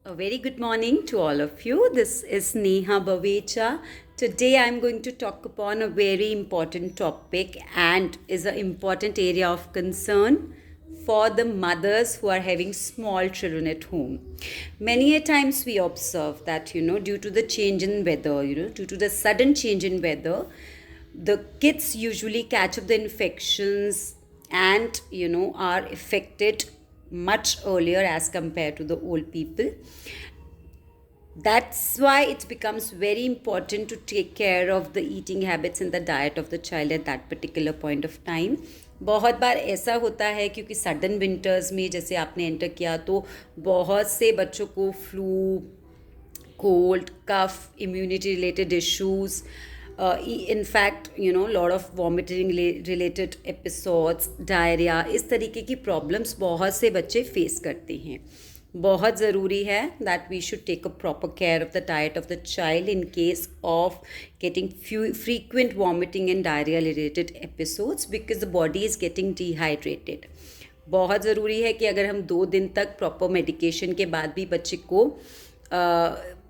A very good morning to all of you. This is Neha Bavecha. Today I'm going to talk upon a very important topic and is an important area of concern for the mothers who are having small children at home. Many a times we observe that, due to the change in weather, due to the sudden change in weather, the kids usually catch up the infections and are affected much earlier as compared to the old people. That's why it becomes very important to take care of the eating habits and the diet of the child at that particular point of time. बहुत बार ऐसा होता है क्योंकि sudden winters में जैसे आपने enter किया तो बहुत से बच्चों को flu, cold, cough, immunity related issues, in fact lot of vomiting related episodes, diarrhea, इस तरीके की प्रॉब्लम्स बहुत से बच्चे फेस करते हैं. बहुत ज़रूरी है that we should take a proper care of the diet of the child in case of getting frequent vomiting and diarrhea related episodes because the body is getting dehydrated. बहुत ज़रूरी है कि अगर हम 2 दिन तक प्रॉपर मेडिकेशन के बाद भी बच्चे को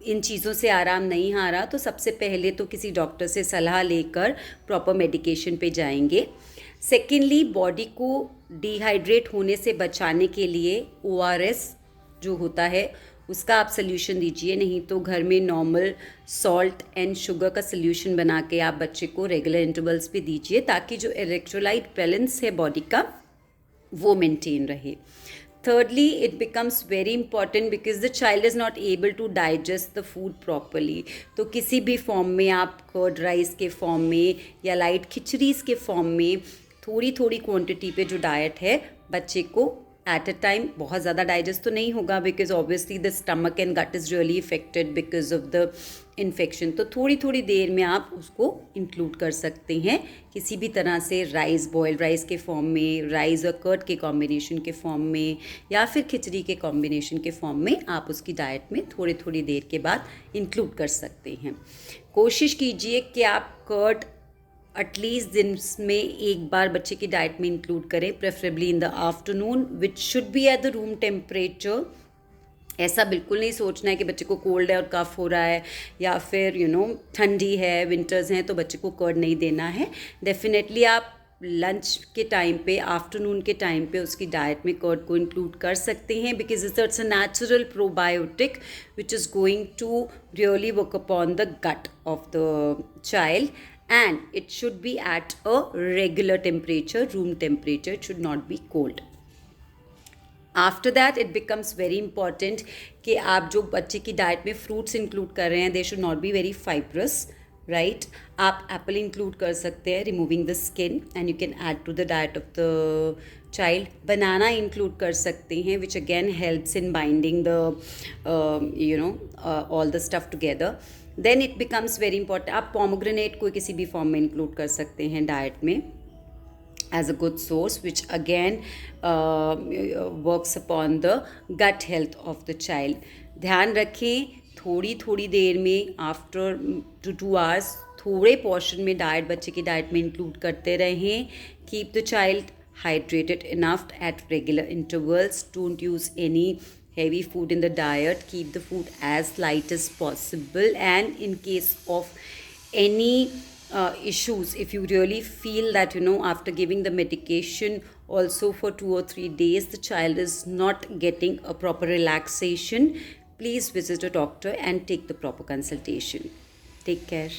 इन चीज़ों से आराम नहीं आ रहा तो सबसे पहले तो किसी डॉक्टर से सलाह लेकर प्रॉपर मेडिकेशन पे जाएंगे. सेकेंडली, बॉडी को डिहाइड्रेट होने से बचाने के लिए ORS जो होता है उसका आप सल्यूशन दीजिए. नहीं तो घर में नॉर्मल सॉल्ट एंड शुगर का सल्यूशन बना के आप बच्चे को रेगुलर इंटरवल्स पे दीजिए ताकि जो इलेक्ट्रोलाइट बैलेंस है बॉडी का वो मेंटेन रहे. Thirdly, it becomes very important because the child is not able to digest the food properly. तो किसी भी फॉर्म में आप कर्ड राइस के फॉर्म में या लाइट खिचड़ीज के फॉर्म में थोड़ी थोड़ी क्वांटिटी पे जो डाइट है बच्चे को एट अ टाइम, बहुत ज़्यादा डाइजेस्ट तो नहीं होगा because obviously the stomach and gut is really affected because of the infection. तो थोड़ी थोड़ी देर में आप उसको इंक्लूड कर सकते हैं किसी भी तरह से, राइस, बॉयल्ड राइस के फॉर्म में, राइस और कर्ड के कॉम्बिनेशन के फॉर्म में या फिर खिचड़ी के कॉम्बिनेशन के फॉर्म में आप उसकी डाइट में थोड़ी थोड़ी देर के बाद इंक्लूड कर सकते हैं. कोशिश कीजिए कि आप कर्ड एटलीस्ट दिन में एक बार बच्चे की डाइट में इंक्लूड करें, preferably in the afternoon, which should be at the room temperature. ऐसा बिल्कुल नहीं सोचना है कि बच्चे को कोल्ड है और कफ हो रहा है या फिर ठंडी है, विंटर्स हैं तो बच्चे को कर्ड नहीं देना है. डेफिनेटली आप लंच के टाइम पे, आफ्टरनून के टाइम पे उसकी डाइट में कर्ड को इंक्लूड कर सकते हैं because it's a natural probiotic which is going to really work upon the gut of the child. And it should be at a regular temperature. Room temperature, it should not be cold. After that, it becomes very important कि आप जो बच्चे की diet में fruits include कर रहे हैं they should not be very fibrous, right? आप एप्पल इंक्लूड कर सकते हैं, removing the skin, and you can add to the diet of the child. Banana include कर सकते हैं which again helps in binding the all the stuff together. Then it becomes very important, आप pomegranate को किसी भी form में include कर सकते हैं डाइट में as a good source which again works upon the gut health of the child. ध्यान रखें थोड़ी थोड़ी देर में आफ्टर 2 hours थोड़े पोर्शन में डाइट बच्चे की डाइट में इंक्लूड करते रहें. Keep the child hydrated enough at regular intervals. Don't use any heavy food in the diet. Keep the food as light as possible, and in case of any issues, if you really feel that after giving the medication also for 2 or 3 days the child is not getting a proper relaxation, please visit a doctor and take the proper consultation. Take care.